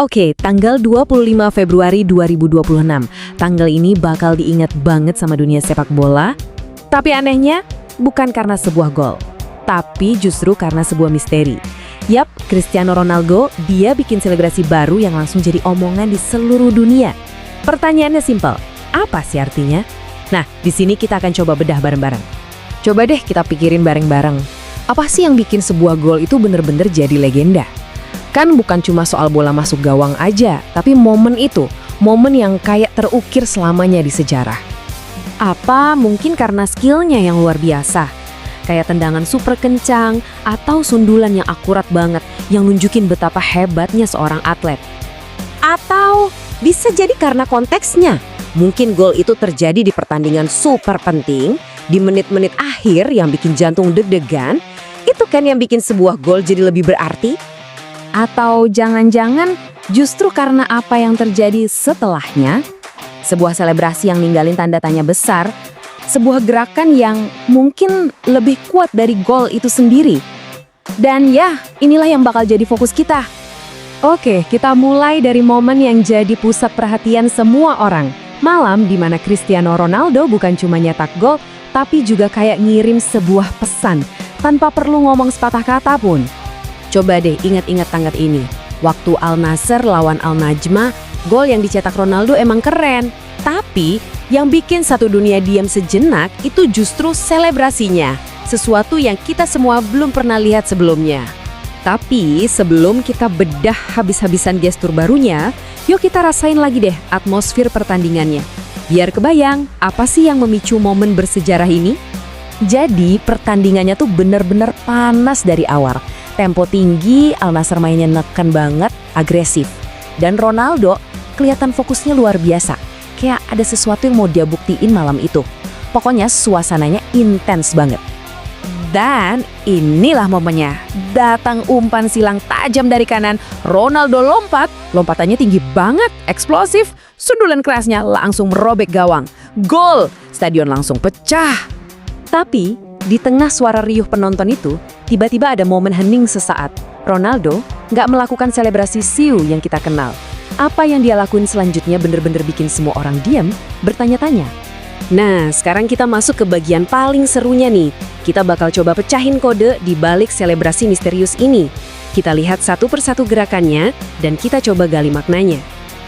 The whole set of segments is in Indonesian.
Oke, tanggal 25 Februari 2026. Tanggal ini bakal diingat banget sama dunia sepak bola. Tapi anehnya, bukan karena sebuah gol, tapi justru karena sebuah misteri. Yap, Cristiano Ronaldo, dia bikin selebrasi baru yang langsung jadi omongan di seluruh dunia. Pertanyaannya simpel, apa sih artinya? Nah, di sini kita akan coba bedah bareng-bareng. Coba deh kita pikirin bareng-bareng. Apa sih yang bikin sebuah gol itu bener-bener jadi legenda? Kan bukan cuma soal bola masuk gawang aja, tapi momen itu, momen yang kayak terukir selamanya di sejarah. Apa mungkin karena skillnya yang luar biasa? Kayak tendangan super kencang atau sundulan yang akurat banget yang nunjukin betapa hebatnya seorang atlet. Atau bisa jadi karena konteksnya. Mungkin gol itu terjadi di pertandingan super penting, di menit-menit akhir yang bikin jantung deg-degan. Itu kan yang bikin sebuah gol jadi lebih berarti? Atau jangan-jangan justru karena apa yang terjadi setelahnya? Sebuah selebrasi yang ninggalin tanda tanya besar, sebuah gerakan yang mungkin lebih kuat dari gol itu sendiri. Dan ya, inilah yang bakal jadi fokus kita. Oke, kita mulai dari momen yang jadi pusat perhatian semua orang. Malam di mana Cristiano Ronaldo bukan cuma nyetak gol, tapi juga kayak ngirim sebuah pesan, tanpa perlu ngomong sepatah kata pun. Coba deh ingat-ingat tanggal ini. Waktu Al Nassr lawan Al Najma, gol yang dicetak Ronaldo emang keren. Tapi yang bikin satu dunia diam sejenak itu justru selebrasinya. Sesuatu yang kita semua belum pernah lihat sebelumnya. Tapi sebelum kita bedah habis-habisan gestur barunya, yuk kita rasain lagi deh atmosfer pertandingannya. Biar kebayang apa sih yang memicu momen bersejarah ini? Jadi pertandingannya tuh bener-bener panas dari awal. Tempo tinggi, Al Nassr mainnya neken banget, agresif. Dan Ronaldo kelihatan fokusnya luar biasa. Kayak ada sesuatu yang mau dia buktiin malam itu. Pokoknya suasananya intens banget. Dan inilah momennya. Datang umpan silang tajam dari kanan, Ronaldo lompat. Lompatannya tinggi banget, eksplosif. Sundulan kerasnya langsung merobek gawang. Gol! Stadion langsung pecah. Tapi di tengah suara riuh penonton itu, tiba-tiba ada momen hening sesaat. Ronaldo nggak melakukan selebrasi siu yang kita kenal. Apa yang dia lakuin selanjutnya bener-bener bikin semua orang diam, bertanya-tanya. Nah, sekarang kita masuk ke bagian paling serunya nih. Kita bakal coba pecahin kode di balik selebrasi misterius ini. Kita lihat satu persatu gerakannya, dan kita coba gali maknanya.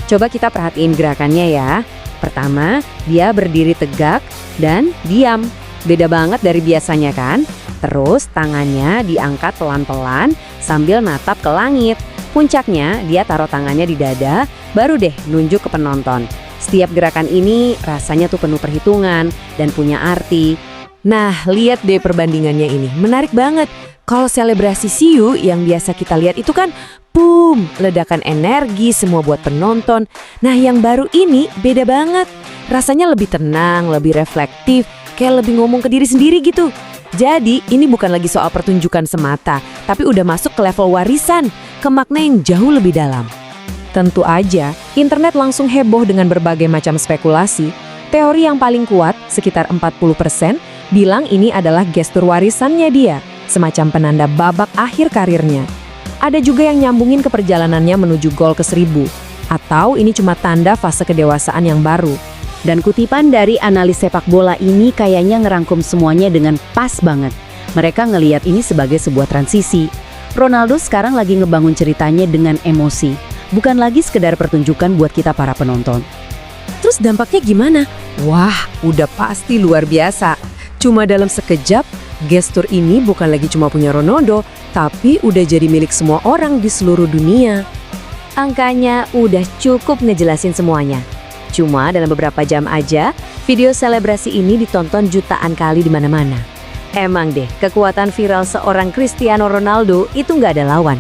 Coba kita perhatiin gerakannya ya. Pertama, dia berdiri tegak dan diam. Beda banget dari biasanya kan? Terus tangannya diangkat pelan-pelan sambil natap ke langit. Puncaknya dia taruh tangannya di dada, baru deh nunjuk ke penonton. Setiap gerakan ini rasanya tuh penuh perhitungan dan punya arti. Nah, lihat deh perbandingannya ini, menarik banget. Kalau selebrasi siu yang biasa kita lihat itu kan boom, ledakan energi semua buat penonton. Nah, yang baru ini beda banget. Rasanya lebih tenang, lebih reflektif, kayak lebih ngomong ke diri sendiri gitu. Jadi ini bukan lagi soal pertunjukan semata, tapi udah masuk ke level warisan, ke makna yang jauh lebih dalam. Tentu aja, internet langsung heboh dengan berbagai macam spekulasi. Teori yang paling kuat, sekitar 40%, bilang ini adalah gestur warisannya dia, semacam penanda babak akhir karirnya. Ada juga yang nyambungin ke perjalanannya menuju gol ke 1000, atau ini cuma tanda fase kedewasaan yang baru. Dan kutipan dari analis sepak bola ini kayaknya ngerangkum semuanya dengan pas banget. Mereka ngelihat ini sebagai sebuah transisi. Ronaldo sekarang lagi ngebangun ceritanya dengan emosi. Bukan lagi sekedar pertunjukan buat kita para penonton. Terus dampaknya gimana? Wah, udah pasti luar biasa. Cuma dalam sekejap, gestur ini bukan lagi cuma punya Ronaldo, tapi udah jadi milik semua orang di seluruh dunia. Angkanya udah cukup ngejelasin semuanya. Cuma dalam beberapa jam aja, video selebrasi ini ditonton jutaan kali di mana-mana. Emang deh, kekuatan viral seorang Cristiano Ronaldo itu nggak ada lawan.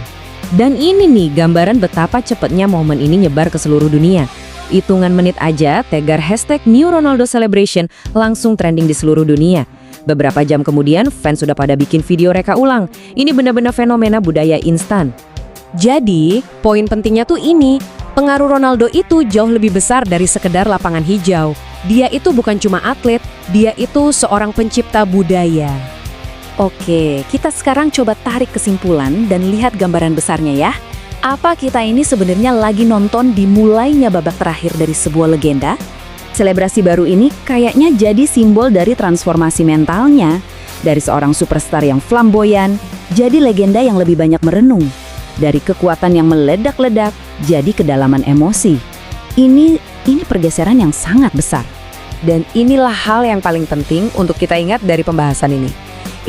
Dan ini nih gambaran betapa cepatnya momen ini nyebar ke seluruh dunia. Hitungan menit aja, tagar hashtag New Ronaldo Celebration langsung trending di seluruh dunia. Beberapa jam kemudian, fans sudah pada bikin video reka ulang. Ini benar-benar fenomena budaya instan. Jadi, poin pentingnya tuh ini. Pengaruh Ronaldo itu jauh lebih besar dari sekedar lapangan hijau. Dia itu bukan cuma atlet, dia itu seorang pencipta budaya. Oke, kita sekarang coba tarik kesimpulan dan lihat gambaran besarnya ya. Apa kita ini sebenarnya lagi nonton dimulainya babak terakhir dari sebuah legenda? Selebrasi baru ini kayaknya jadi simbol dari transformasi mentalnya. Dari seorang superstar yang flamboyan, jadi legenda yang lebih banyak merenung. Dari kekuatan yang meledak-ledak, jadi kedalaman emosi. Ini pergeseran yang sangat besar. Dan inilah hal yang paling penting untuk kita ingat dari pembahasan ini.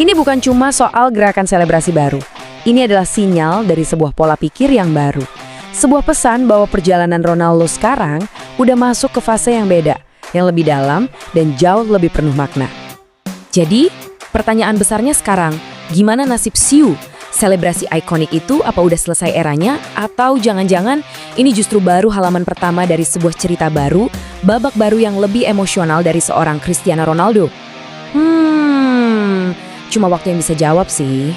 Ini bukan cuma soal gerakan selebrasi baru. Ini adalah sinyal dari sebuah pola pikir yang baru. Sebuah pesan bahwa perjalanan Ronaldo sekarang udah masuk ke fase yang beda, yang lebih dalam dan jauh lebih penuh makna. Jadi, pertanyaan besarnya sekarang, gimana nasib Siu? Selebrasi ikonik itu apa udah selesai eranya? Atau jangan-jangan ini justru baru halaman pertama dari sebuah cerita baru, babak baru yang lebih emosional dari seorang Cristiano Ronaldo? Cuma waktu yang bisa jawab sih.